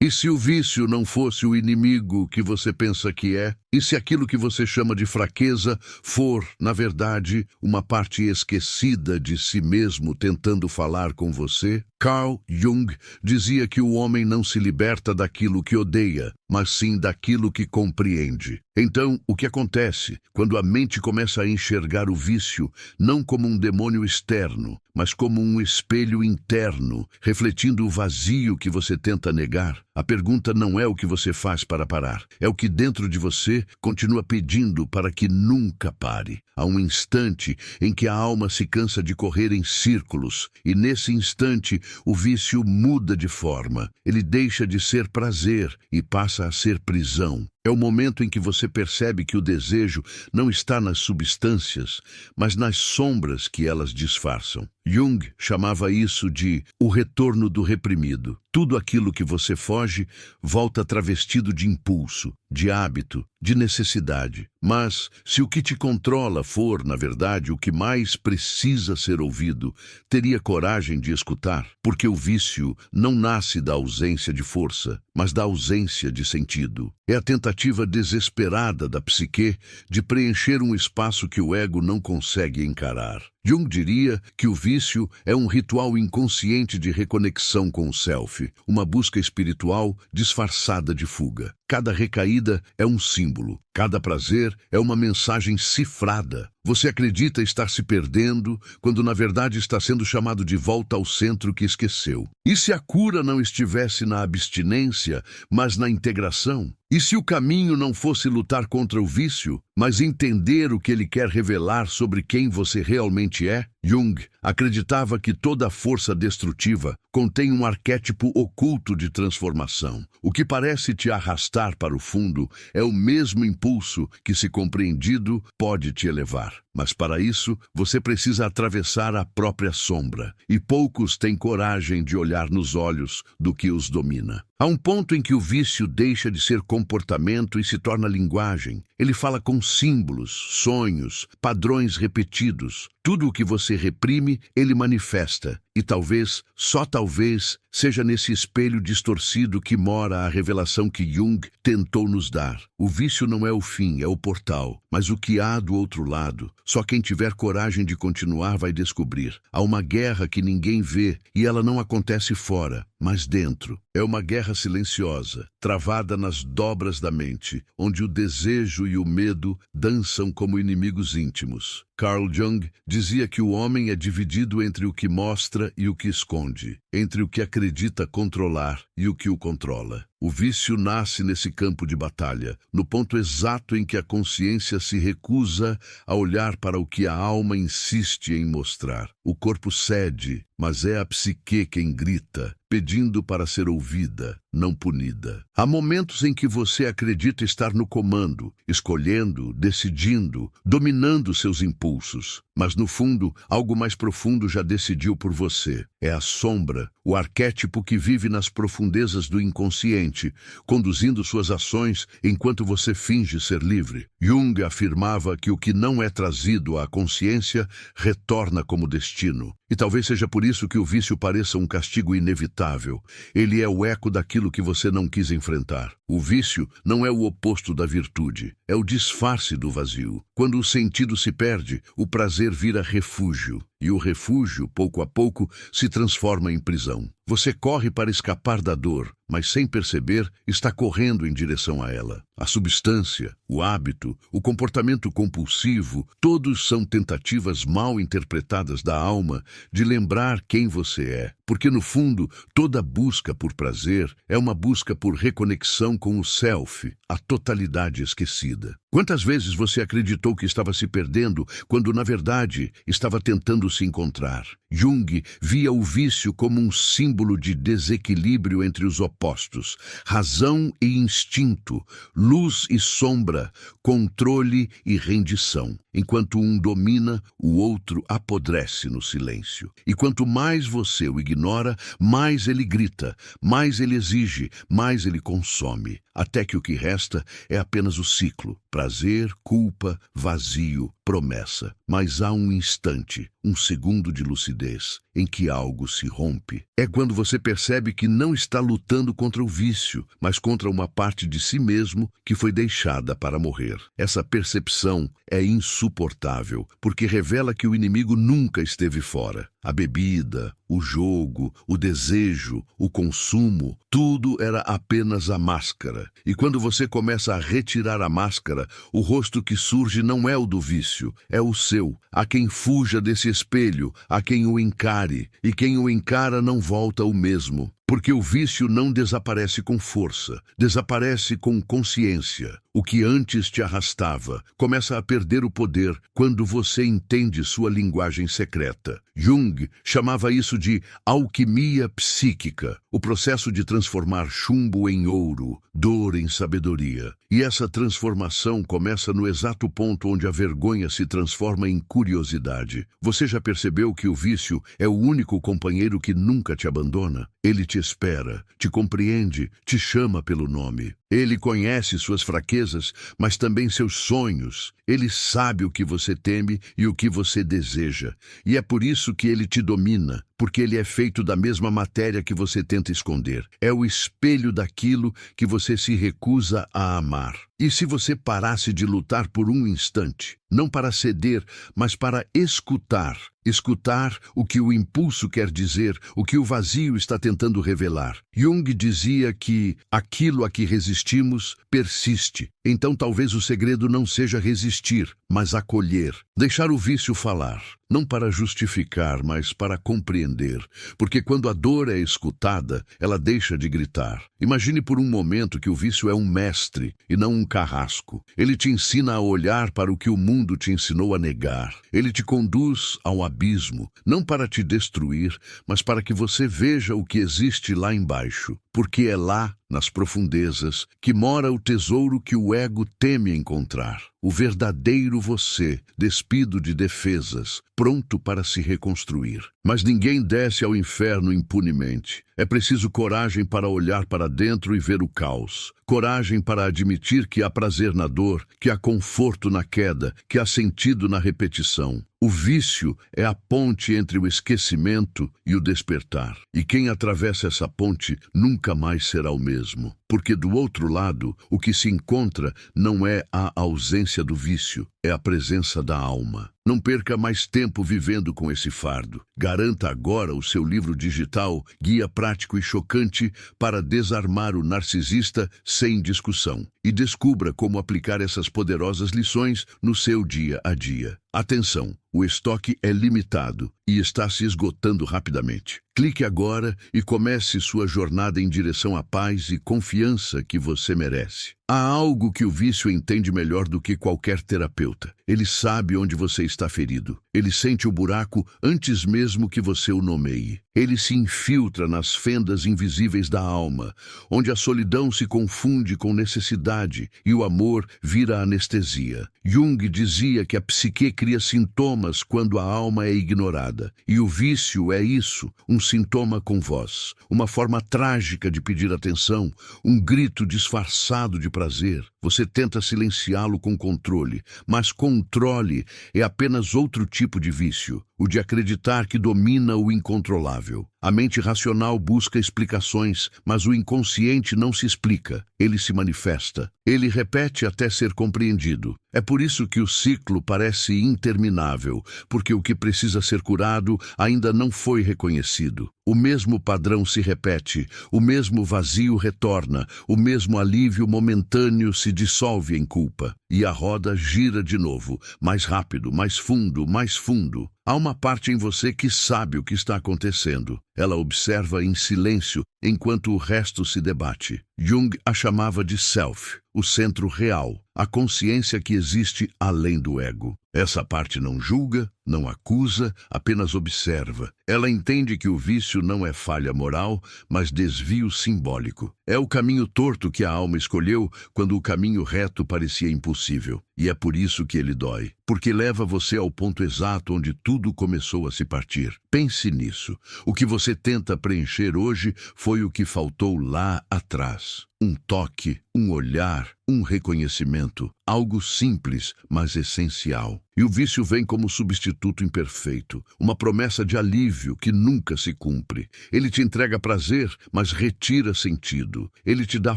E se o vício não fosse o inimigo que você pensa que é? E se aquilo que você chama de fraqueza for, na verdade, uma parte esquecida de si mesmo tentando falar com você? Carl Jung dizia que o homem não se liberta daquilo que odeia, mas sim daquilo que compreende. Então, o que acontece quando a mente começa a enxergar o vício não como um demônio externo, mas como um espelho interno, refletindo o vazio que você tenta negar? A pergunta não é o que você faz para parar, é o que dentro de você continua pedindo para que nunca pare. Há um instante em que a alma se cansa de correr em círculos, e nesse instante o vício muda de forma. Ele deixa de ser prazer e passa a ser prisão. É o momento em que você percebe que o desejo não está nas substâncias, mas nas sombras que elas disfarçam. Jung chamava isso de o retorno do reprimido. Tudo aquilo que você foge volta travestido de impulso, de hábito, de necessidade. Mas, se o que te controla for, na verdade, o que mais precisa ser ouvido, teria coragem de escutar? Porque o vício não nasce da ausência de força, mas da ausência de sentido. É a tentativa desesperada da psique de preencher um espaço que o ego não consegue encarar. Jung diria que o vício é um ritual inconsciente de reconexão com o self, uma busca espiritual disfarçada de fuga. Cada recaída é um símbolo, cada prazer é uma mensagem cifrada. Você acredita estar se perdendo, quando na verdade está sendo chamado de volta ao centro que esqueceu. E se a cura não estivesse na abstinência, mas na integração? E se o caminho não fosse lutar contra o vício, mas entender o que ele quer revelar sobre quem você realmente é? Jung acreditava que toda força destrutiva contém um arquétipo oculto de transformação. O que parece te arrastar para o fundo é o mesmo impulso que, se compreendido, pode te elevar. Mas para isso, você precisa atravessar a própria sombra, e poucos têm coragem de olhar nos olhos do que os domina. Há um ponto em que o vício deixa de ser comportamento e se torna linguagem. Ele fala com símbolos, sonhos, padrões repetidos. Tudo o que você reprime, ele manifesta. E talvez, só talvez, seja nesse espelho distorcido que mora a revelação que Jung tentou nos dar. O vício não é o fim, é o portal. Mas o que há do outro lado, só quem tiver coragem de continuar vai descobrir. Há uma guerra que ninguém vê e ela não acontece fora, mas dentro. É uma guerra silenciosa, travada nas dobras da mente, onde o desejo e o medo dançam como inimigos íntimos. Carl Jung dizia que o homem é dividido entre o que mostra e o que esconde, entre o que acredita controlar e o que o controla. O vício nasce nesse campo de batalha, no ponto exato em que a consciência se recusa a olhar para o que a alma insiste em mostrar. O corpo cede, mas é a psique quem grita, pedindo para ser ouvida, não punida. Há momentos em que você acredita estar no comando, escolhendo, decidindo, dominando seus impulsos. Mas no fundo, algo mais profundo já decidiu por você. É a sombra, o arquétipo que vive nas profundezas do inconsciente, conduzindo suas ações enquanto você finge ser livre. Jung afirmava que o que não é trazido à consciência retorna como destino. E talvez seja por isso que o vício pareça um castigo inevitável. Ele é o eco daquilo que você não quis enfrentar. O vício não é o oposto da virtude, é o disfarce do vazio. Quando o sentido se perde, o prazer vira refúgio. E o refúgio, pouco a pouco, se transforma em prisão. Você corre para escapar da dor, mas sem perceber, está correndo em direção a ela. A substância, o hábito, o comportamento compulsivo, todos são tentativas mal interpretadas da alma de lembrar quem você é. Porque, no fundo, toda busca por prazer é uma busca por reconexão com o self, a totalidade esquecida. Quantas vezes você acreditou que estava se perdendo, quando, na verdade, estava tentando se encontrar? Jung via o vício como um símbolo de desequilíbrio entre os opostos, razão e instinto, luz e sombra, controle e rendição. Enquanto um domina, o outro apodrece no silêncio. E quanto mais você o ignora, mais ele grita, mais ele exige, mais ele consome, até que o que resta é apenas o ciclo: prazer, culpa, vazio, promessa, mas há um instante, um segundo de lucidez, em que algo se rompe. É quando você percebe que não está lutando contra o vício, mas contra uma parte de si mesmo que foi deixada para morrer. Essa percepção é insuportável, porque revela que o inimigo nunca esteve fora. A bebida, o jogo, o desejo, o consumo, tudo era apenas a máscara. E quando você começa a retirar a máscara, o rosto que surge não é o do vício, é o seu. Há quem fuja desse espelho, há quem o encare, e quem o encara não volta o mesmo. Porque o vício não desaparece com força, desaparece com consciência. O que antes te arrastava começa a perder o poder quando você entende sua linguagem secreta. Jung chamava isso de alquimia psíquica, o processo de transformar chumbo em ouro, dor em sabedoria. E essa transformação começa no exato ponto onde a vergonha se transforma em curiosidade. Você já percebeu que o vício é o único companheiro que nunca te abandona? Ele te espera, te compreende, te chama pelo nome. Ele conhece suas fraquezas, mas também seus sonhos. Ele sabe o que você teme e o que você deseja. E é por isso que ele te domina, porque ele é feito da mesma matéria que você tenta esconder. É o espelho daquilo que você se recusa a amar. E se você parasse de lutar por um instante, não para ceder, mas para escutar o que o impulso quer dizer, o que o vazio está tentando revelar. Jung dizia que aquilo a que resistimos persiste. Então talvez o segredo não seja resistir, mas acolher. Deixar o vício falar. Não para justificar, mas para compreender. Porque quando a dor é escutada, ela deixa de gritar. Imagine por um momento que o vício é um mestre e não um carrasco. Ele te ensina a olhar para o que o mundo te ensinou a negar. Ele te conduz ao abismo, não para te destruir, mas para que você veja o que existe lá embaixo. Porque é lá, nas profundezas, que mora o tesouro que o ego teme encontrar. O verdadeiro você, despido de defesas, pronto para se reconstruir. Mas ninguém desce ao inferno impunemente. É preciso coragem para olhar para dentro e ver o caos. Coragem para admitir que há prazer na dor, que há conforto na queda, que há sentido na repetição. O vício é a ponte entre o esquecimento e o despertar. E quem atravessa essa ponte nunca mais será o mesmo. Porque do outro lado, o que se encontra não é a ausência do vício, é a presença da alma. Não perca mais tempo vivendo com esse fardo. Garanta agora o seu livro digital, Guia Prático e Chocante para Desarmar o Narcisista sem Discussão. E descubra como aplicar essas poderosas lições no seu dia a dia. Atenção, o estoque é limitado e está se esgotando rapidamente. Clique agora e comece sua jornada em direção à paz e confiança que você merece. Há algo que o vício entende melhor do que qualquer terapeuta. Ele sabe onde você está ferido. Ele sente o buraco antes mesmo que você o nomeie. Ele se infiltra nas fendas invisíveis da alma, onde a solidão se confunde com necessidade e o amor vira anestesia. Jung dizia que a psique cria sintomas quando a alma é ignorada. E o vício é isso, um sintoma com voz, uma forma trágica de pedir atenção, um grito disfarçado de prazer. Você tenta silenciá-lo com controle, mas controle é apenas outro tipo de vício, o de acreditar que domina o incontrolável. A mente racional busca explicações, mas o inconsciente não se explica, ele se manifesta. Ele repete até ser compreendido. É por isso que o ciclo parece interminável, porque o que precisa ser curado ainda não foi reconhecido. O mesmo padrão se repete, o mesmo vazio retorna, o mesmo alívio momentâneo se dissolve em culpa. E a roda gira de novo, mais rápido, mais fundo, mais fundo. Há uma parte em você que sabe o que está acontecendo. Ela observa em silêncio enquanto o resto se debate. Jung a chamava de self, o centro real, a consciência que existe além do ego. Essa parte não julga, não acusa, apenas observa. Ela entende que o vício não é falha moral, mas desvio simbólico. É o caminho torto que a alma escolheu quando o caminho reto parecia impossível. E é por isso que ele dói, porque leva você ao ponto exato onde tudo começou a se partir. Pense nisso. O que você tenta preencher hoje foi o que faltou lá atrás. um toque, um olhar, um reconhecimento, algo simples, mas essencial. E o vício vem como substituto imperfeito, uma promessa de alívio que nunca se cumpre. Ele te entrega prazer, mas retira sentido. Ele te dá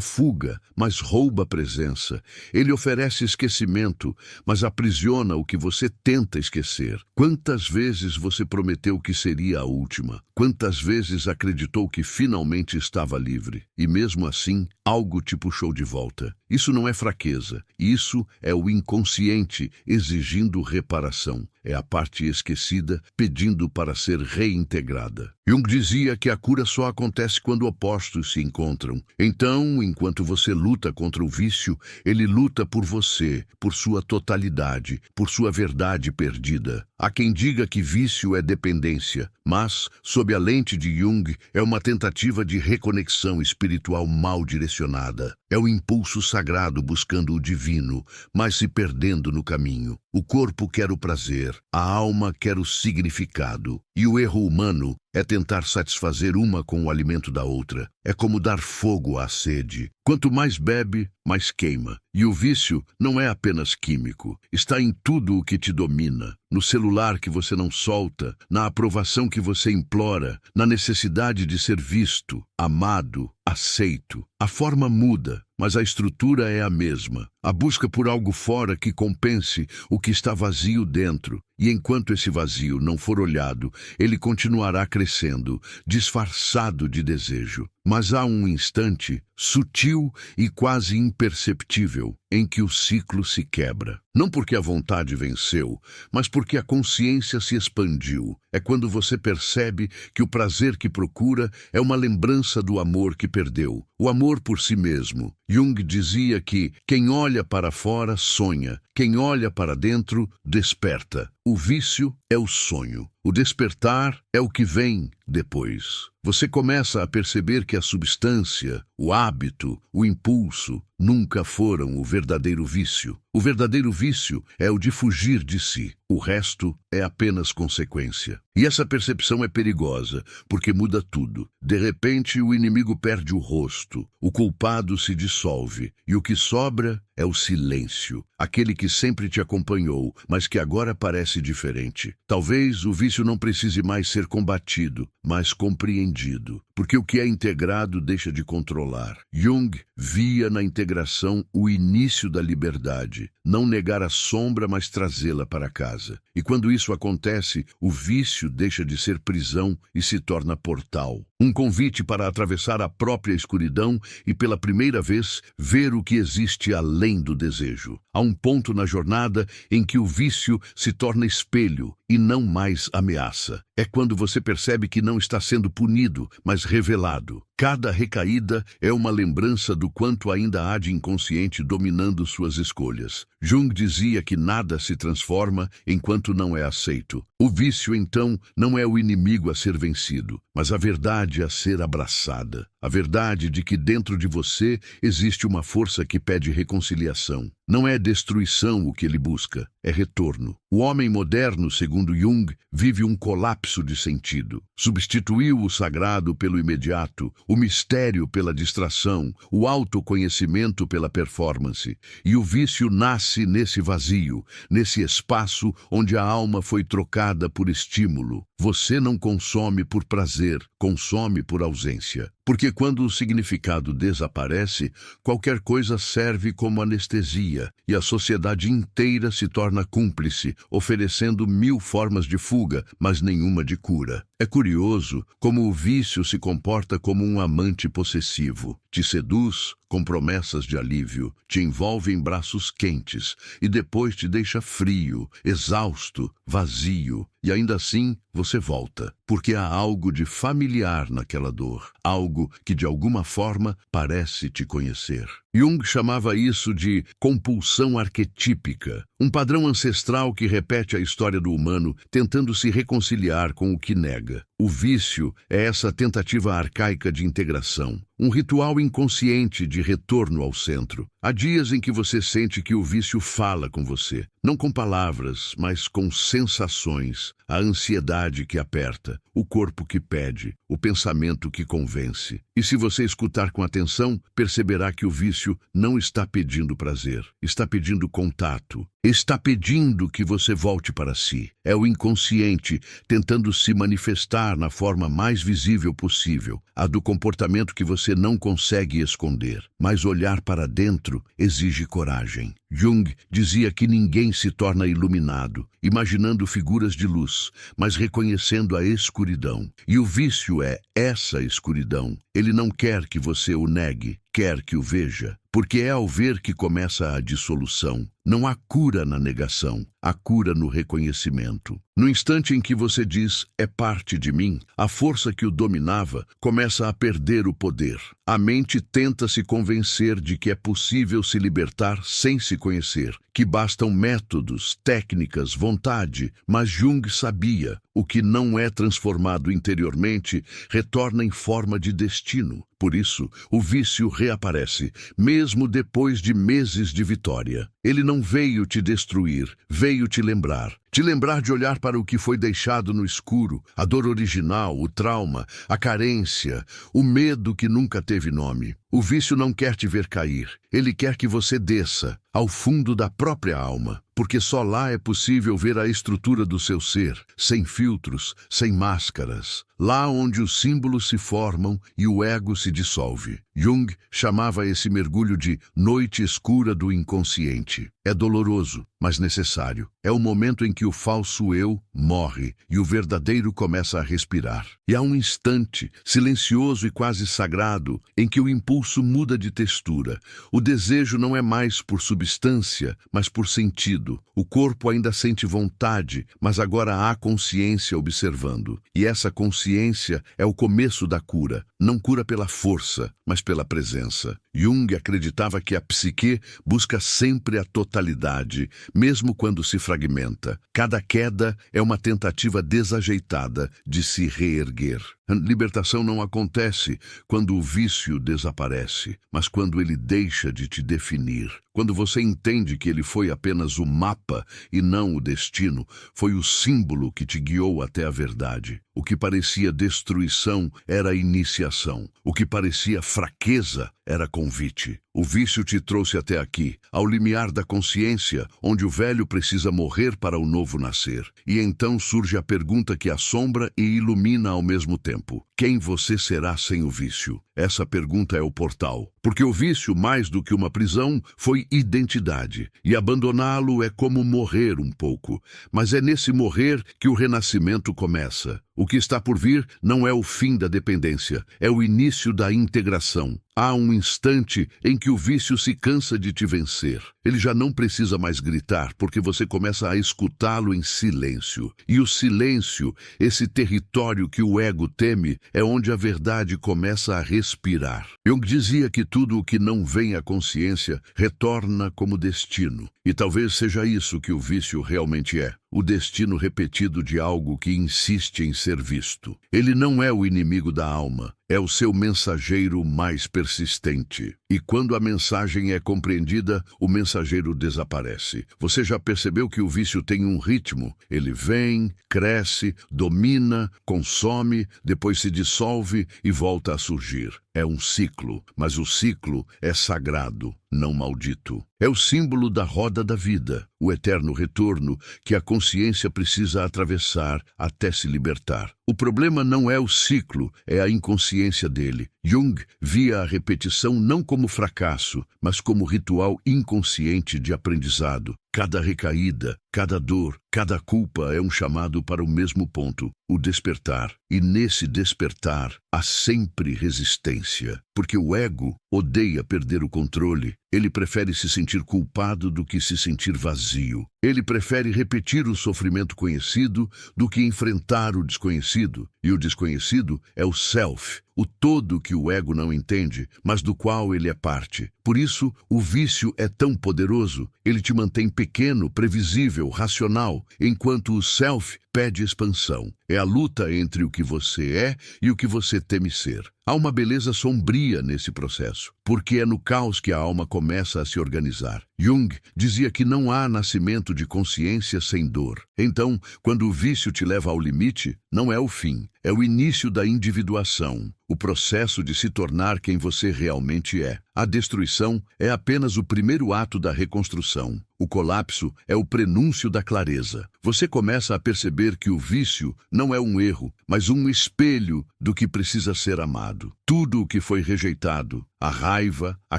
fuga, mas rouba presença. Ele oferece esquecimento, mas aprisiona o que você tenta esquecer. Quantas vezes você prometeu que seria a última? Quantas vezes acreditou que finalmente estava livre? E mesmo assim, algo te puxou de volta. Isso não é fraqueza, isso é o inconsciente exigindo reparação. É a parte esquecida pedindo para ser reintegrada. Jung dizia que a cura só acontece quando opostos se encontram. Então, enquanto você luta contra o vício, ele luta por você, por sua totalidade, por sua verdade perdida. Há quem diga que vício é dependência, mas, sob a lente de Jung, é uma tentativa de reconexão espiritual mal direcionada. É o impulso sagrado buscando o divino, mas se perdendo no caminho. O corpo quer o prazer, a alma quer o significado, e o erro humano é tentar satisfazer uma com o alimento da outra. É como dar fogo à sede. Quanto mais bebe, mais queima. E o vício não é apenas químico. Está em tudo o que te domina. No celular que você não solta, na aprovação que você implora, na necessidade de ser visto, amado, aceito. A forma muda, mas a estrutura é a mesma. A busca por algo fora que compense o que está vazio dentro. E enquanto esse vazio não for olhado, ele continuará crescendo, disfarçado de desejo. Mas há um instante, sutil e quase imperceptível, em que o ciclo se quebra. Não porque a vontade venceu, mas porque a consciência se expandiu. É quando você percebe que o prazer que procura é uma lembrança do amor que perdeu, o amor por si mesmo. Jung dizia que quem olha para fora sonha, quem olha para dentro desperta. O vício é o sonho. O despertar é o que vem depois. Você começa a perceber que a substância, o hábito, o impulso nunca foram o verdadeiro vício. O verdadeiro vício é o de fugir de si. O resto é apenas consequência. E essa percepção é perigosa, porque muda tudo. De repente, o inimigo perde o rosto, o culpado se dissolve, e o que sobra é o silêncio. Aquele que sempre te acompanhou, mas que agora parece diferente. Talvez o vício não precise mais ser combatido, mas compreendido, porque o que é integrado deixa de controlar. Jung via na integração o início da liberdade, não negar a sombra, mas trazê-la para casa. E quando isso acontece, o vício deixa de ser prisão e se torna portal. Um convite para atravessar a própria escuridão e, pela primeira vez, ver o que existe além do desejo. Há um ponto na jornada em que o vício se torna espelho e não mais ameaça. É quando você percebe que não está sendo punido, mas revelado. Cada recaída é uma lembrança do quanto ainda há de inconsciente dominando suas escolhas. Jung dizia que nada se transforma enquanto não é aceito. O vício, então, não é o inimigo a ser vencido, mas a verdade a ser abraçada. A verdade de que dentro de você existe uma força que pede reconciliação. Não é destruição o que ele busca, é retorno. O homem moderno, segundo Jung, vive um colapso de sentido. Substituiu o sagrado pelo imediato, o mistério pela distração, o autoconhecimento pela performance. E o vício nasce nesse vazio, nesse espaço onde a alma foi trocada por estímulo. Você não consome por prazer, consome por ausência. Porque quando o significado desaparece, qualquer coisa serve como anestesia, e a sociedade inteira se torna cúmplice, oferecendo 1000 formas de fuga, mas nenhuma de cura. É curioso como o vício se comporta como um amante possessivo. Te seduz com promessas de alívio, te envolve em braços quentes e depois te deixa frio, exausto, vazio. E ainda assim, você volta, porque há algo de familiar naquela dor, algo que de alguma forma parece te conhecer. Jung chamava isso de compulsão arquetípica, um padrão ancestral que repete a história do humano, tentando se reconciliar com o que nega. O vício é essa tentativa arcaica de integração, um ritual inconsciente de retorno ao centro. Há dias em que você sente que o vício fala com você, não com palavras, mas com sensações, a ansiedade que aperta, manda, o corpo que pede, o pensamento que convence. E se você escutar com atenção, perceberá que o vício não está pedindo prazer, está pedindo contato, está pedindo que você volte para si. É o inconsciente tentando se manifestar na forma mais visível possível, a do comportamento que você não consegue esconder. Mas olhar para dentro exige coragem. Jung dizia que ninguém se torna iluminado, imaginando figuras de luz, mas reconhecendo a escuridão. E o vício é essa escuridão. Ele não quer que você o negue, quer que o veja, porque é ao ver que começa a dissolução. Não há cura na negação, há cura no reconhecimento. No instante em que você diz, é parte de mim, a força que o dominava começa a perder o poder. A mente tenta se convencer de que é possível se libertar sem se conhecer, que bastam métodos, técnicas, vontade, mas Jung sabia, o que não é transformado interiormente retorna em forma de destino. Por isso, o vício reaparece, mesmo depois de meses de vitória. Ele não veio te destruir, veio te lembrar. Te lembrar de olhar para o que foi deixado no escuro, a dor original, o trauma, a carência, o medo que nunca teve nome. O vício não quer te ver cair, ele quer que você desça ao fundo da própria alma, porque só lá é possível ver a estrutura do seu ser, sem filtros, sem máscaras. Lá onde os símbolos se formam e o ego se dissolve. Jung chamava esse mergulho de noite escura do inconsciente. É doloroso, mas necessário. É o momento em que o falso eu morre e o verdadeiro começa a respirar. E há um instante, silencioso e quase sagrado, em que o impulso muda de textura. O desejo não é mais por substância, mas por sentido. O corpo ainda sente vontade, mas agora há consciência observando. E essa consciência é o começo da cura. Não cura pela força, mas pela presença. Jung acreditava que a psique busca sempre a totalidade, mesmo quando se fragmenta. Cada queda é uma tentativa desajeitada de se reerguer. A libertação não acontece quando o vício desaparece, mas quando ele deixa de te definir. Quando você entende que ele foi apenas o mapa e não o destino, foi o símbolo que te guiou até a verdade. O que parecia destruição era iniciação. O que parecia fraqueza era convite. O vício te trouxe até aqui, ao limiar da consciência, onde o velho precisa morrer para o novo nascer. E então surge a pergunta que assombra e ilumina ao mesmo tempo. Quem você será sem o vício? Essa pergunta é o portal. Porque o vício, mais do que uma prisão, foi identidade. E abandoná-lo é como morrer um pouco. Mas é nesse morrer que o renascimento começa. O que está por vir não é o fim da dependência, é o início da integração. Há um instante em que o vício se cansa de te vencer. Ele já não precisa mais gritar, porque você começa a escutá-lo em silêncio. E o silêncio, esse território que o ego teme, é onde a verdade começa a respirar. Jung dizia que tudo o que não vem à consciência retorna como destino. E talvez seja isso que o vício realmente é. O destino repetido de algo que insiste em ser visto. Ele não é o inimigo da alma, é o seu mensageiro mais persistente. E quando a mensagem é compreendida, o mensageiro desaparece. Você já percebeu que o vício tem um ritmo? Ele vem, cresce, domina, consome, depois se dissolve e volta a surgir. É um ciclo, mas o ciclo é sagrado, não maldito. É o símbolo da roda da vida, o eterno retorno que a consciência precisa atravessar até se libertar. O problema não é o ciclo, é a inconsciência dele. Jung via a repetição não como fracasso, mas como ritual inconsciente de aprendizado. Cada recaída, cada dor, cada culpa é um chamado para o mesmo ponto, o despertar. E nesse despertar há sempre resistência, porque o ego odeia perder o controle. Ele prefere se sentir culpado do que se sentir vazio. Ele prefere repetir o sofrimento conhecido do que enfrentar o desconhecido. E o desconhecido é o self, o todo que o ego não entende, mas do qual ele é parte. Por isso, o vício é tão poderoso. Ele te mantém pequeno, previsível, racional, enquanto o self pede expansão. É a luta entre o que você é e o que você teme ser. Há uma beleza sombria nesse processo, porque é no caos que a alma começa a se organizar. Jung dizia que não há nascimento de consciência sem dor. Então, quando o vício te leva ao limite, não é o fim, é o início da individuação, o processo de se tornar quem você realmente é. A destruição é apenas o primeiro ato da reconstrução. O colapso é o prenúncio da clareza. Você começa a perceber que o vício não é um erro, mas um espelho do que precisa ser amado. Tudo o que foi rejeitado, a raiva, a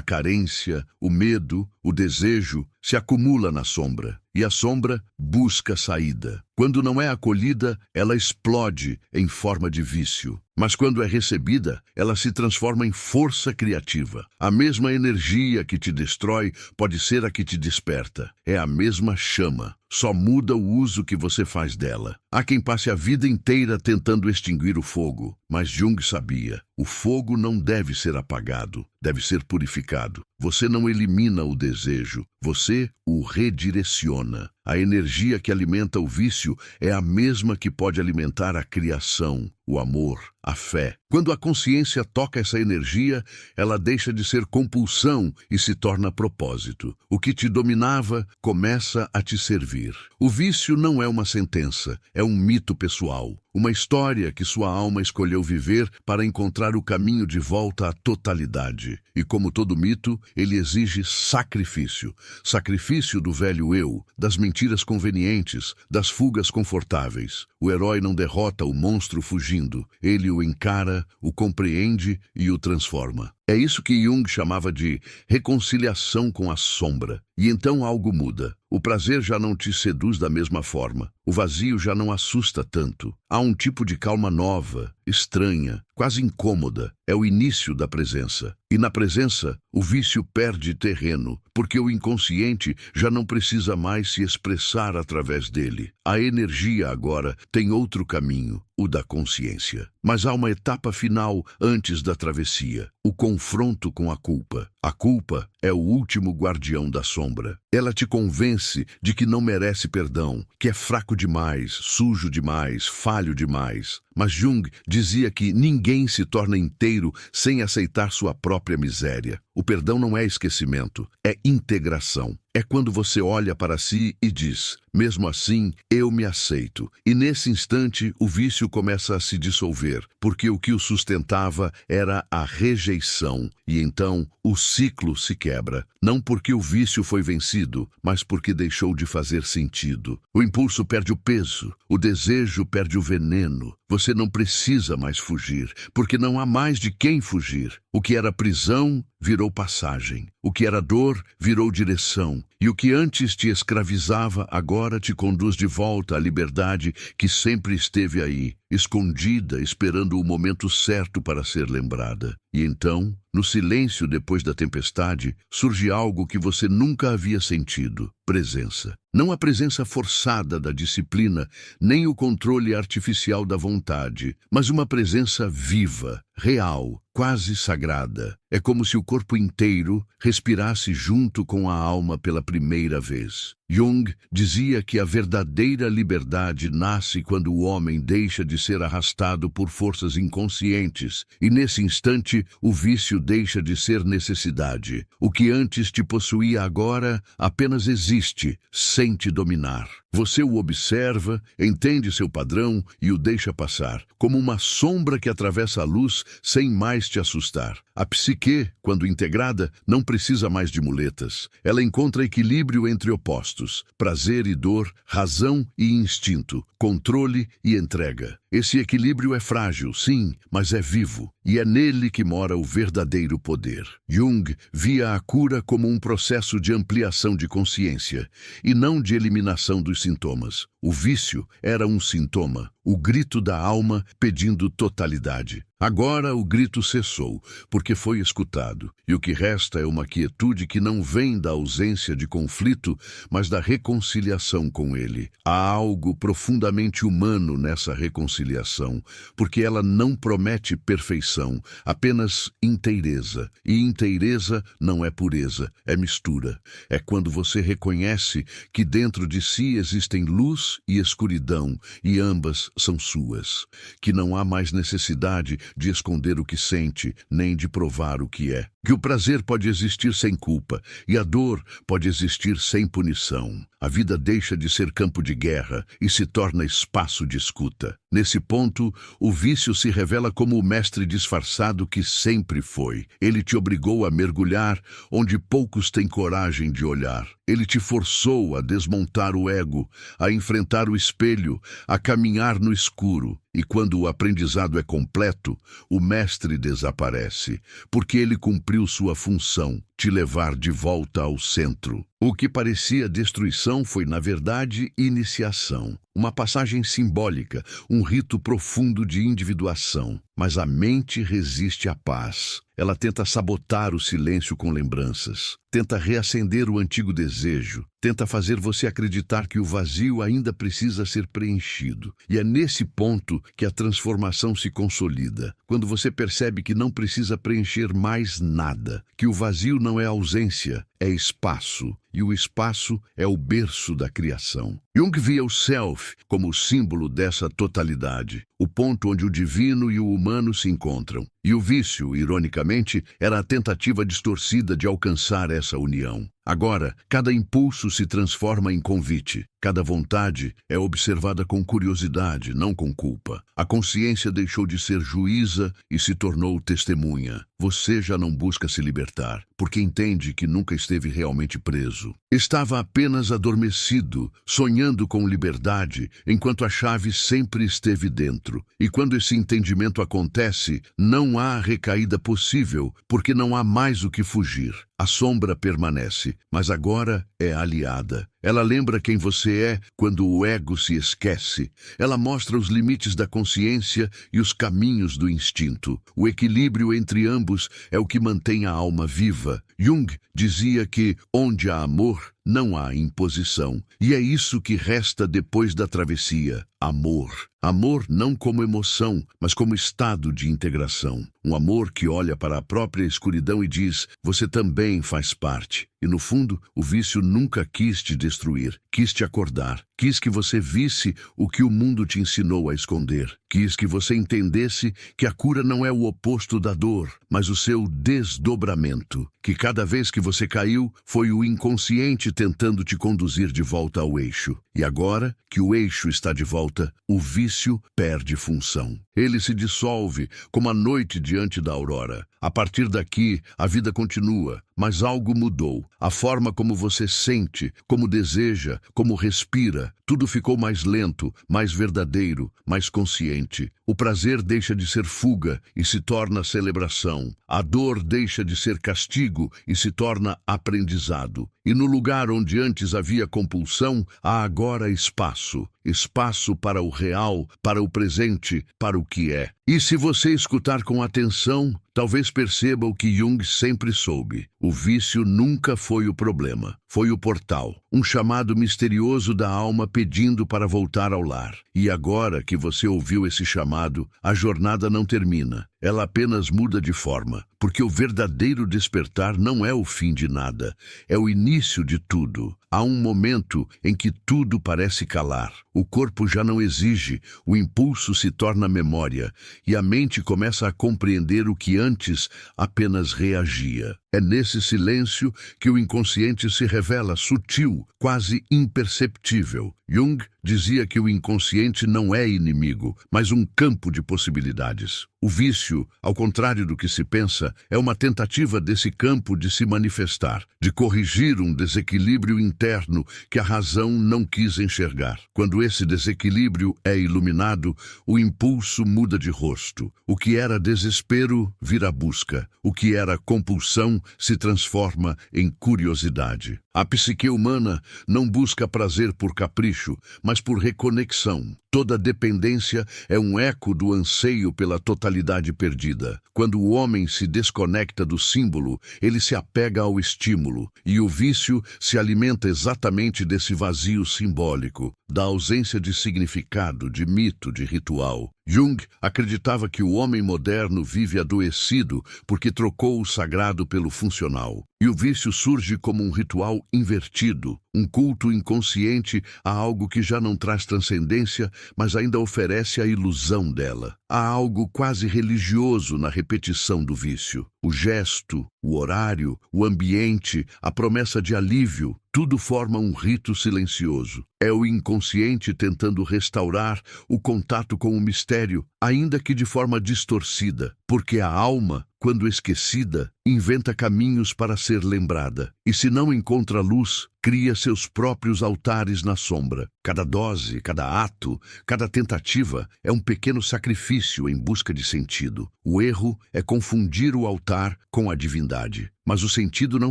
carência, o medo, o desejo, se acumula na sombra. E a sombra busca saída. Quando não é acolhida, ela explode em forma de vício. Mas quando é recebida, ela se transforma em força criativa. A mesma energia que te destrói pode ser a que te desperta. É a mesma chama. Só muda o uso que você faz dela. Há quem passe a vida inteira tentando extinguir o fogo, mas Jung sabia, o fogo não deve ser apagado, deve ser purificado. Você não elimina o desejo, você o redireciona. A energia que alimenta o vício é a mesma que pode alimentar a criação, o amor, a fé. Quando a consciência toca essa energia, ela deixa de ser compulsão e se torna propósito. O que te dominava começa a te servir. O vício não é uma sentença, é um mito pessoal. Uma história que sua alma escolheu viver para encontrar o caminho de volta à totalidade. E como todo mito, ele exige sacrifício. Sacrifício do velho eu, das mentiras convenientes, das fugas confortáveis. O herói não derrota o monstro fugindo. Ele o encara, o compreende e o transforma. É isso que Jung chamava de reconciliação com a sombra. E então algo muda. O prazer já não te seduz da mesma forma. O vazio já não assusta tanto. Há um tipo de calma nova, estranha, quase incômoda. É o início da presença. E na presença, o vício perde terreno, porque o inconsciente já não precisa mais se expressar através dele. A energia agora tem outro caminho, o da consciência. Mas há uma etapa final antes da travessia, o confronto com a culpa. A culpa é o último guardião da sombra. Ela te convence de que não merece perdão, que é fraco demais, sujo demais, falho demais. Mas Jung dizia que ninguém se torna inteiro sem aceitar sua própria miséria. O perdão não é esquecimento, é integração. É quando você olha para si e diz, mesmo assim, eu me aceito. E nesse instante, o vício começa a se dissolver, porque o que o sustentava era a rejeição. E então, o ciclo se quebra. Não porque o vício foi vencido, mas porque deixou de fazer sentido. O impulso perde o peso, o desejo perde o veneno. Você não precisa mais fugir, porque não há mais de quem fugir. O que era prisão virou passagem. O que era dor virou direção. E o que antes te escravizava agora te conduz de volta à liberdade que sempre esteve aí, escondida, esperando o momento certo para ser lembrada. E então, no silêncio depois da tempestade, surge algo que você nunca havia sentido: presença. Não a presença forçada da disciplina, nem o controle artificial da vontade, mas uma presença viva, real, quase sagrada. É como se o corpo inteiro respirasse junto com a alma pela primeira vez. Jung dizia que a verdadeira liberdade nasce quando o homem deixa de ser arrastado por forças inconscientes, e nesse instante o vício deixa de ser necessidade. O que antes te possuía agora apenas existe, sem te dominar. Você o observa, entende seu padrão e o deixa passar, como uma sombra que atravessa a luz sem mais te assustar. A psique, quando integrada, não precisa mais de muletas. Ela encontra equilíbrio entre opostos, prazer e dor, razão e instinto, controle e entrega. Esse equilíbrio é frágil, sim, mas é vivo, e é nele que mora o verdadeiro poder. Jung via a cura como um processo de ampliação de consciência, e não de eliminação dos sintomas. O vício era um sintoma, o grito da alma pedindo totalidade. Agora o grito cessou, porque foi escutado, e o que resta é uma quietude que não vem da ausência de conflito, mas da reconciliação com ele. Há algo profundamente humano nessa reconciliação, porque ela não promete perfeição, apenas inteireza. E inteireza não é pureza, é mistura. É quando você reconhece que dentro de si existem luz luz e escuridão, e ambas são suas. Que não há mais necessidade de esconder o que sente, nem de provar o que é. Que o prazer pode existir sem culpa, e a dor pode existir sem punição. A vida deixa de ser campo de guerra e se torna espaço de escuta. Nesse ponto, o vício se revela como o mestre disfarçado que sempre foi. Ele te obrigou a mergulhar onde poucos têm coragem de olhar. Ele te forçou a desmontar o ego, a enfrentar o espelho, a caminhar no escuro. E quando o aprendizado é completo, o mestre desaparece, porque ele cumpriu sua função, te levar de volta ao centro. O que parecia destruição foi, na verdade, iniciação. Uma passagem simbólica, um rito profundo de individuação. Mas a mente resiste à paz. Ela tenta sabotar o silêncio com lembranças. Tenta reacender o antigo desejo. Tenta fazer você acreditar que o vazio ainda precisa ser preenchido. E é nesse ponto que a transformação se consolida. Quando você percebe que não precisa preencher mais nada. Que o vazio não é ausência, é espaço. E o espaço é o berço da criação. Jung via o self como o símbolo dessa totalidade, o ponto onde o divino e o humano se encontram. E o vício, ironicamente, era a tentativa distorcida de alcançar essa união. Agora, cada impulso se transforma em convite. Cada vontade é observada com curiosidade, não com culpa. A consciência deixou de ser juíza e se tornou testemunha. Você já não busca se libertar, porque entende que nunca esteve realmente preso. Estava apenas adormecido, sonhando com liberdade, enquanto a chave sempre esteve dentro. E quando esse entendimento acontece, não há recaída possível, porque não há mais o que fugir. A sombra permanece, mas agora é aliada. Ela lembra quem você é quando o ego se esquece. Ela mostra os limites da consciência e os caminhos do instinto. O equilíbrio entre ambos é o que mantém a alma viva. Jung dizia que, onde há amor, não há imposição. E é isso que resta depois da travessia: amor. Amor não como emoção, mas como estado de integração. Um amor que olha para a própria escuridão e diz: você também faz parte. E no fundo, o vício nunca quis te destruir, quis te acordar. Quis que você visse o que o mundo te ensinou a esconder. Quis que você entendesse que a cura não é o oposto da dor, mas o seu desdobramento. Que cada vez que você caiu, foi o inconsciente tentando te conduzir de volta ao eixo. E agora que o eixo está de volta, o vício perde função. Ele se dissolve como a noite diante da aurora. A partir daqui, a vida continua, mas algo mudou. A forma como você sente, como deseja, como respira, tudo ficou mais lento, mais verdadeiro, mais consciente. O prazer deixa de ser fuga e se torna celebração. A dor deixa de ser castigo e se torna aprendizado. E no lugar onde antes havia compulsão, há agora espaço. Espaço para o real, para o presente, para o que é. E se você escutar com atenção, talvez perceba o que Jung sempre soube. O vício nunca foi o problema, foi o portal. Um chamado misterioso da alma pedindo para voltar ao lar. E agora que você ouviu esse chamado, a jornada não termina. Ela apenas muda de forma, porque o verdadeiro despertar não é o fim de nada, é o início de tudo. Há um momento em que tudo parece calar. O corpo já não exige, o impulso se torna memória, e a mente começa a compreender o que antes apenas reagia. É nesse silêncio que o inconsciente se revela sutil, quase imperceptível. Jung dizia que o inconsciente não é inimigo, mas um campo de possibilidades. O vício, ao contrário do que se pensa, é uma tentativa desse campo de se manifestar, de corrigir um desequilíbrio interno que a razão não quis enxergar. Quando esse desequilíbrio é iluminado, o impulso muda de rosto. O que era desespero vira busca. O que era compulsão se transforma em curiosidade. A psique humana não busca prazer por capricho, mas por reconexão. Toda dependência é um eco do anseio pela totalidade perdida. Quando o homem se desconecta do símbolo, ele se apega ao estímulo, e o vício se alimenta exatamente desse vazio simbólico, da ausência de significado, de mito, de ritual. Jung acreditava que o homem moderno vive adoecido porque trocou o sagrado pelo funcional. E o vício surge como um ritual invertido, um culto inconsciente a algo que já não traz transcendência, mas ainda oferece a ilusão dela. Há algo quase religioso na repetição do vício. O gesto, o horário, o ambiente, a promessa de alívio, tudo forma um rito silencioso. É o inconsciente tentando restaurar o contato com o mistério, ainda que de forma distorcida, porque a alma, quando esquecida, inventa caminhos para ser lembrada. E se não encontra luz, cria seus próprios altares na sombra. Cada dose, cada ato, cada tentativa é um pequeno sacrifício em busca de sentido. O erro é confundir o altar com a divindade. Mas o sentido não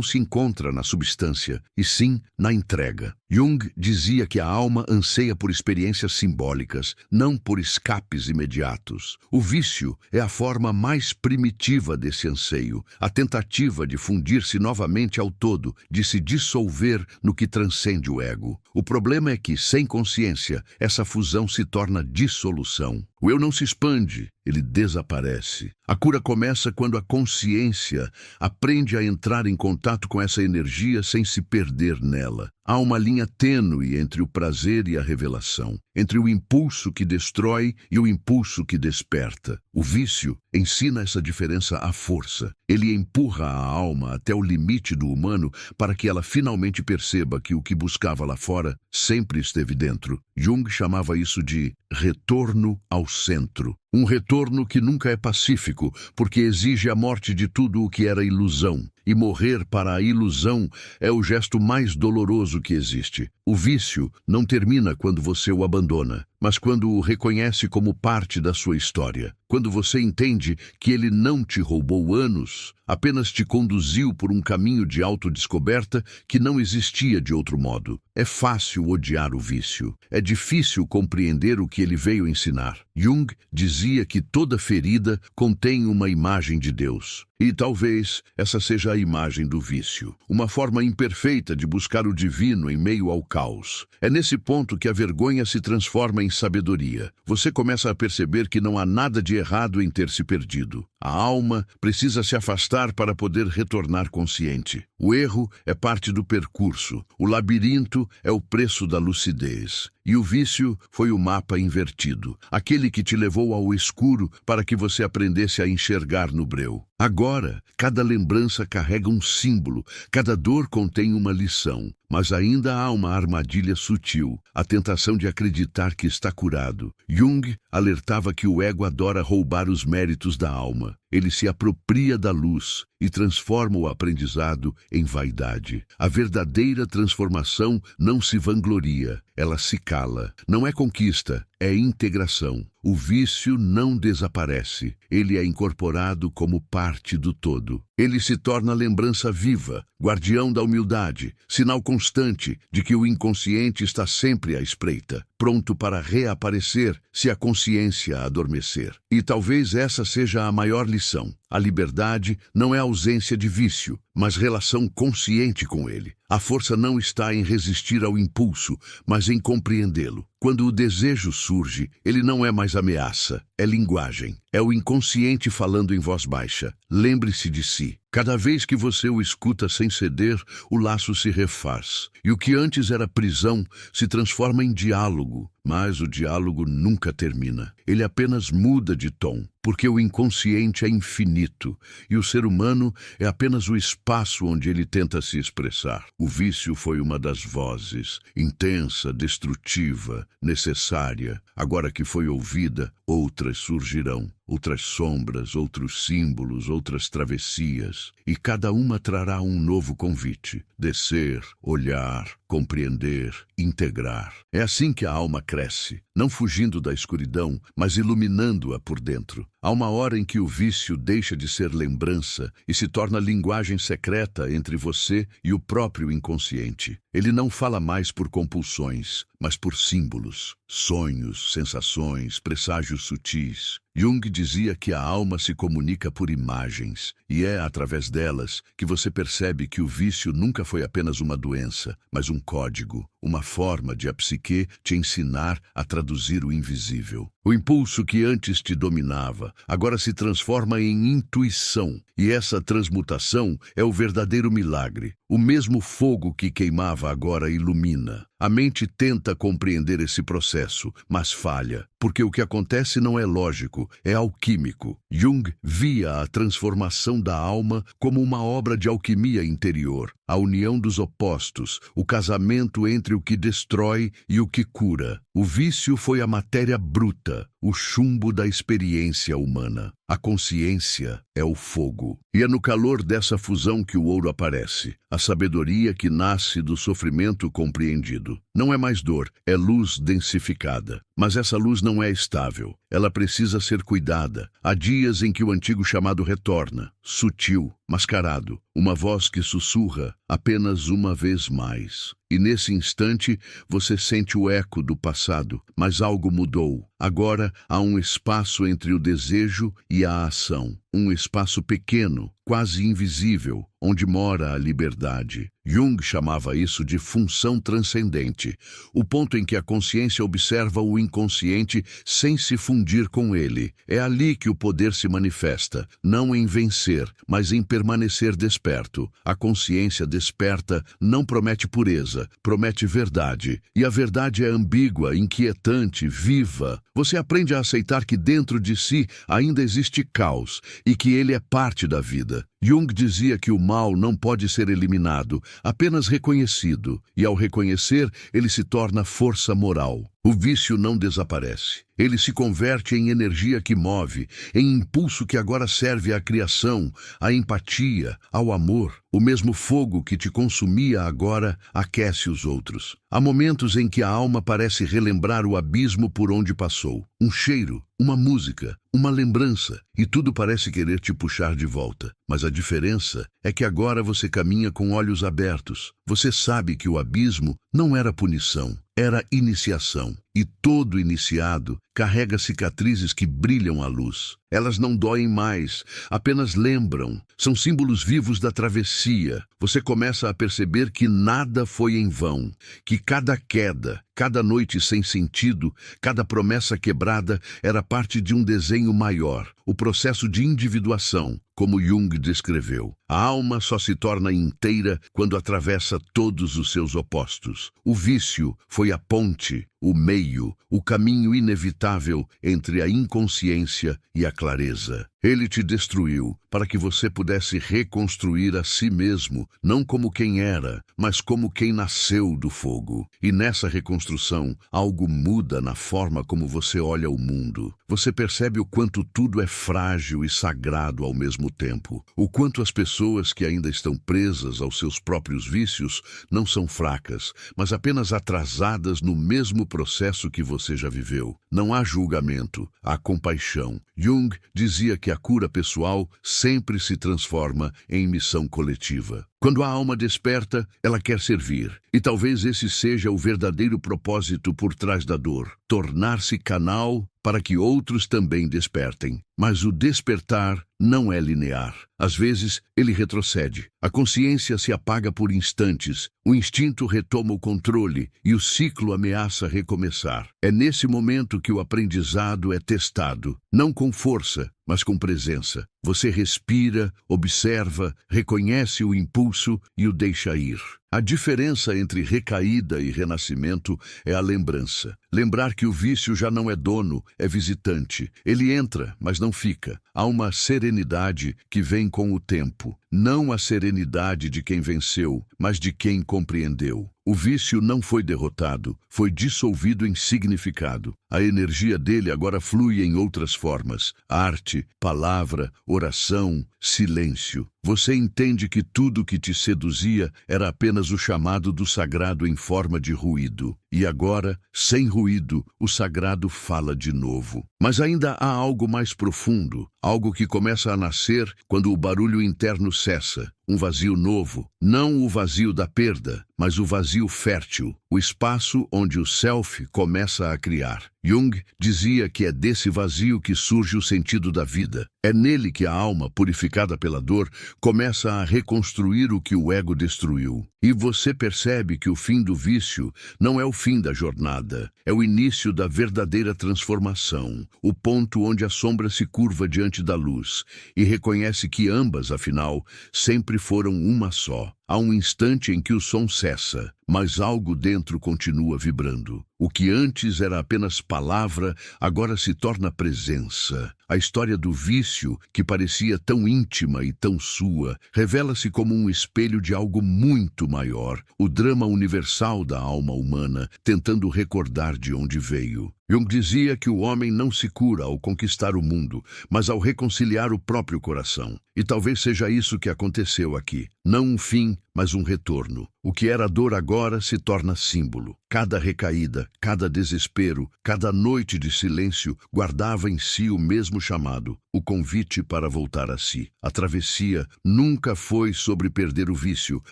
se encontra na substância, e sim na entrega. Jung dizia que a alma anseia por experiências simbólicas, não por escapes imediatos. O vício é a forma mais primitiva desse anseio, a tentativa de fundir-se novamente ao todo, de se dissolver no que transcende o ego. O problema é que, sem consciência, essa fusão se torna dissolução. O eu não se expande, ele desaparece. A cura começa quando a consciência aprende a entrar em contato com essa energia sem se perder nela. Há uma linha tênue entre o prazer e a revelação, entre o impulso que destrói e o impulso que desperta. O vício ensina essa diferença à força. Ele empurra a alma até o limite do humano para que ela finalmente perceba que o que buscava lá fora sempre esteve dentro. Jung chamava isso de retorno ao centro. Um retorno que nunca é pacífico, porque exige a morte de tudo o que era ilusão. E morrer para a ilusão é o gesto mais doloroso que existe. O vício não termina quando você o abandona, mas quando o reconhece como parte da sua história. Quando você entende que ele não te roubou anos, apenas te conduziu por um caminho de autodescoberta que não existia de outro modo. É fácil odiar o vício. É difícil compreender o que ele veio ensinar. Jung dizia que toda ferida contém uma imagem de Deus. E talvez essa seja a imagem do vício. Uma forma imperfeita de buscar o divino em meio ao caos. É nesse ponto que a vergonha se transforma em sabedoria. Você começa a perceber que não há nada de errado em ter se perdido. A alma precisa se afastar para poder retornar consciente. O erro é parte do percurso. O labirinto é o preço da lucidez. E o vício foi o mapa invertido, aquele que te levou ao escuro para que você aprendesse a enxergar no breu. Agora, cada lembrança carrega um símbolo, cada dor contém uma lição, mas ainda há uma armadilha sutil, a tentação de acreditar que está curado. Jung alertava que o ego adora roubar os méritos da alma. Ele se apropria da luz e transforma o aprendizado em vaidade. A verdadeira transformação não se vangloria, ela se cala. Não é conquista, é integração. O vício não desaparece, ele é incorporado como parte do todo. Ele se torna lembrança viva, guardião da humildade, sinal constante de que o inconsciente está sempre à espreita, pronto para reaparecer se a consciência adormecer. E talvez essa seja a maior lição. A liberdade não é ausência de vício, mas relação consciente com ele. A força não está em resistir ao impulso, mas em compreendê-lo. Quando o desejo surge, ele não é mais ameaça, é linguagem. É o inconsciente falando em voz baixa. Lembre-se de si. Cada vez que você o escuta sem ceder, o laço se refaz. E o que antes era prisão se transforma em diálogo. Mas o diálogo nunca termina. Ele apenas muda de tom, porque o inconsciente é infinito e o ser humano é apenas o espaço onde ele tenta se expressar. O vício foi uma das vozes, intensa, destrutiva, necessária. Agora que foi ouvida, outras surgirão. Outras sombras, outros símbolos, outras travessias, e cada uma trará um novo convite. Descer, olhar, compreender, integrar. É assim que a alma cresce, não fugindo da escuridão, mas iluminando-a por dentro. Há uma hora em que o vício deixa de ser lembrança e se torna linguagem secreta entre você e o próprio inconsciente. Ele não fala mais por compulsões, mas por símbolos, sonhos, sensações, presságios sutis. Jung dizia que a alma se comunica por imagens, e é através delas que você percebe que o vício nunca foi apenas uma doença, mas um código, uma forma de a psique te ensinar a traduzir o invisível. O impulso que antes te dominava, agora se transforma em intuição, e essa transmutação é o verdadeiro milagre. O mesmo fogo que queimava agora ilumina. A mente tenta compreender esse processo, mas falha, porque o que acontece não é lógico, é alquímico. Jung via a transformação da alma como uma obra de alquimia interior, a união dos opostos, o casamento entre o que destrói e o que cura. O vício foi a matéria bruta, o chumbo da experiência humana. A consciência é o fogo. E é no calor dessa fusão que o ouro aparece, a sabedoria que nasce do sofrimento compreendido. Não é mais dor, é luz densificada. Mas essa luz não é estável. Ela precisa ser cuidada. Há dias em que o antigo chamado retorna, sutil, mascarado, uma voz que sussurra apenas uma vez mais. E nesse instante você sente o eco do passado, mas algo mudou. Agora há um espaço entre o desejo e a ação. Um espaço pequeno, quase invisível, onde mora a liberdade. Jung chamava isso de função transcendente, o ponto em que a consciência observa o inconsciente sem se fundir com ele. É ali que o poder se manifesta, não em vencer, mas em permanecer desperto. A consciência desperta não promete pureza, promete verdade. E a verdade é ambígua, inquietante, viva. Você aprende a aceitar que dentro de si ainda existe caos e que ele é parte da vida. Jung dizia que o mal não pode ser eliminado, apenas reconhecido, e ao reconhecer, ele se torna força moral. O vício não desaparece. Ele se converte em energia que move, em impulso que agora serve à criação, à empatia, ao amor. O mesmo fogo que te consumia agora aquece os outros. Há momentos em que a alma parece relembrar o abismo por onde passou. Um cheiro, uma música, uma lembrança, e tudo parece querer te puxar de volta. Mas a diferença é que agora você caminha com olhos abertos. Você sabe que o abismo não era punição, era iniciação. E todo iniciado carrega cicatrizes que brilham à luz. Elas não doem mais, apenas lembram. São símbolos vivos da travessia. Você começa a perceber que nada foi em vão, que cada queda, cada noite sem sentido, cada promessa quebrada era parte de um desenho maior, o processo de individuação, como Jung descreveu. A alma só se torna inteira quando atravessa todos os seus opostos. O vício foi a ponte, o meio, o caminho inevitável entre a inconsciência e a clareza. Ele te destruiu para que você pudesse reconstruir a si mesmo, não como quem era, mas como quem nasceu do fogo. E nessa reconstrução, algo muda na forma como você olha o mundo. Você percebe o quanto tudo é frágil e sagrado ao mesmo tempo. O quanto as pessoas que ainda estão presas aos seus próprios vícios não são fracas, mas apenas atrasadas no mesmo processo que você já viveu. Não há julgamento, há compaixão. Jung dizia que a cura pessoal sempre se transforma em missão coletiva. Quando a alma desperta, ela quer servir. E talvez esse seja o verdadeiro propósito por trás da dor. Tornar-se canal para que outros também despertem. Mas o despertar não é linear. Às vezes, ele retrocede. A consciência se apaga por instantes, o instinto retoma o controle e o ciclo ameaça recomeçar. É nesse momento que o aprendizado é testado, não com força, mas com presença. Você respira, observa, reconhece o impulso e o deixa ir. A diferença entre recaída e renascimento é a lembrança. Lembrar que o vício já não é dono, é visitante. Ele entra, mas não fica. Há uma serenidade que vem com o tempo. Não a serenidade de quem venceu, mas de quem compreendeu. O vício não foi derrotado, foi dissolvido em significado. A energia dele agora flui em outras formas: arte, palavra, oração, silêncio. Você entende que tudo que te seduzia era apenas o chamado do sagrado em forma de ruído. E agora, sem ruído, o sagrado fala de novo. Mas ainda há algo mais profundo, algo que começa a nascer quando o barulho interno cessa. Um vazio novo, não o vazio da perda, mas o vazio fértil, o espaço onde o self começa a criar. Jung dizia que é desse vazio que surge o sentido da vida. É nele que a alma, purificada pela dor, começa a reconstruir o que o ego destruiu. E você percebe que o fim do vício não é o fim da jornada, é o início da verdadeira transformação, o ponto onde a sombra se curva diante da luz e reconhece que ambas, afinal, sempre foram uma só. Há um instante em que o som cessa, mas algo dentro continua vibrando. O que antes era apenas palavra, agora se torna presença. A história do vício, que parecia tão íntima e tão sua, revela-se como um espelho de algo muito maior, o drama universal da alma humana, tentando recordar de onde veio. Jung dizia que o homem não se cura ao conquistar o mundo, mas ao reconciliar o próprio coração. E talvez seja isso que aconteceu aqui. Não um fim, mas um retorno. O que era dor agora se torna símbolo. Cada recaída, cada desespero, cada noite de silêncio guardava em si o mesmo chamado, o convite para voltar a si. A travessia nunca foi sobre perder o vício,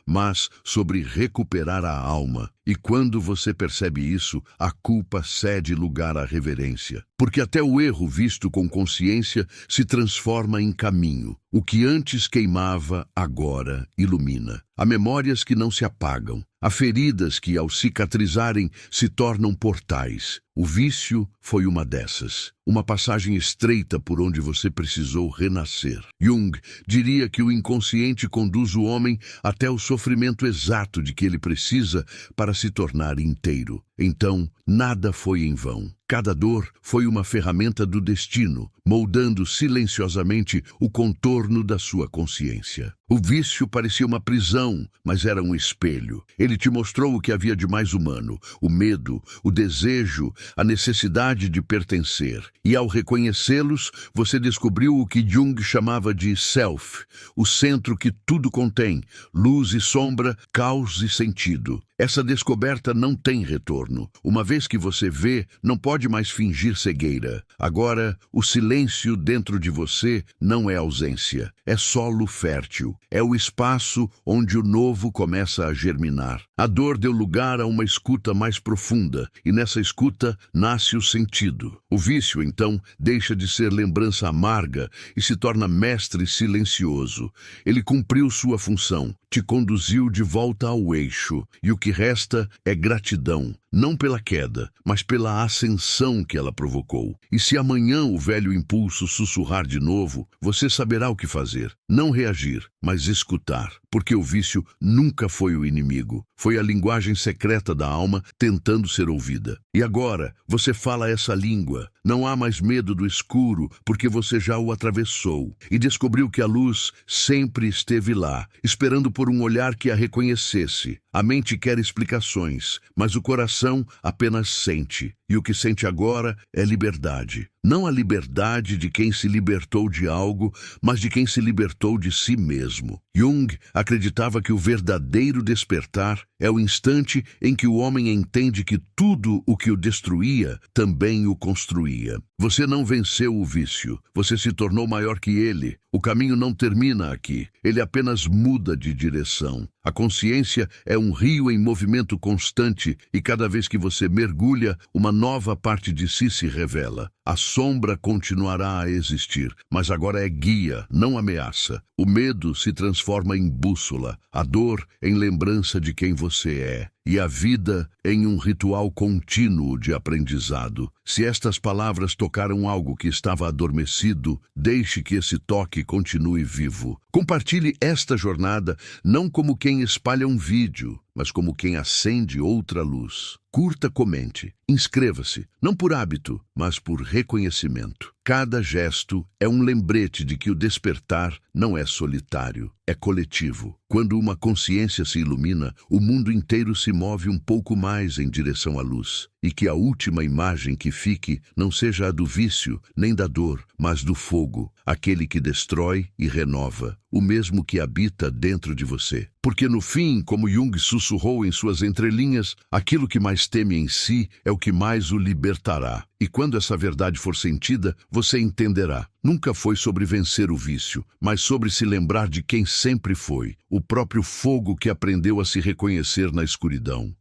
mas sobre recuperar a alma. E quando você percebe isso, a culpa cede lugar à reverência. Porque até o erro visto com consciência se transforma em caminho. O que antes queimava, agora ilumina. Há memórias que não se apagam. Há feridas que, ao cicatrizarem, se tornam portais. O vício foi uma dessas. Uma passagem estreita por onde você precisou renascer. Jung diria que o inconsciente conduz o homem até o sofrimento exato de que ele precisa para se tornar inteiro. Então, nada foi em vão. Cada dor foi uma ferramenta do destino, moldando silenciosamente o contorno da sua consciência. O vício parecia uma prisão, mas era um espelho. Ele te mostrou o que havia de mais humano, o medo, o desejo, a necessidade de pertencer. E ao reconhecê-los, você descobriu o que Jung chamava de self, o centro que tudo contém, luz e sombra, caos e sentido. Essa descoberta não tem retorno. Uma vez que você vê, não pode mais fingir cegueira. Agora, o silêncio dentro de você não é ausência, é solo fértil. É o espaço onde o novo começa a germinar. A dor deu lugar a uma escuta mais profunda, e nessa escuta nasce o sentido. O vício, então, deixa de ser lembrança amarga e se torna mestre silencioso. Ele cumpriu sua função, te conduziu de volta ao eixo, e o que resta é gratidão, não pela queda, mas pela ascensão que ela provocou. E se amanhã o velho impulso sussurrar de novo, você saberá o que fazer. Não reagir, mas escutar, porque o vício nunca foi o inimigo. Foi a linguagem secreta da alma tentando ser ouvida. E agora, você fala essa língua. Não há mais medo do escuro, porque você já o atravessou e descobriu que a luz sempre esteve lá, esperando por um olhar que a reconhecesse. A mente quer explicações, mas o coração apenas sente. E o que sente agora é liberdade. Não a liberdade de quem se libertou de algo, mas de quem se libertou de si mesmo. Jung acreditava que o verdadeiro despertar é o instante em que o homem entende que tudo o que o destruía também o construía. Você não venceu o vício, você se tornou maior que ele. O caminho não termina aqui, ele apenas muda de direção. A consciência é um rio em movimento constante e cada vez que você mergulha, uma nova parte de si se revela. A sombra continuará a existir, mas agora é guia, não ameaça. O medo se transforma em bússola, a dor em lembrança de quem você é, e a vida em um ritual contínuo de aprendizado. Se estas palavras tocaram algo que estava adormecido, deixe que esse toque continue vivo. Compartilhe esta jornada não como quem espalha um vídeo, mas como quem acende outra luz. Curta, comente, inscreva-se, não por hábito, mas por reconhecimento. Cada gesto é um lembrete de que o despertar não é solitário, é coletivo. Quando uma consciência se ilumina, o mundo inteiro se move um pouco mais em direção à luz. e que a última imagem que fique não seja a do vício, nem da dor, mas do fogo, aquele que destrói e renova, o mesmo que habita dentro de você. Porque no fim, como Jung sussurrou em suas entrelinhas, aquilo que mais teme em si é o que mais o libertará. E quando essa verdade for sentida, você entenderá. Nunca foi sobre vencer o vício, mas sobre se lembrar de quem sempre foi, o próprio fogo que aprendeu a se reconhecer na escuridão.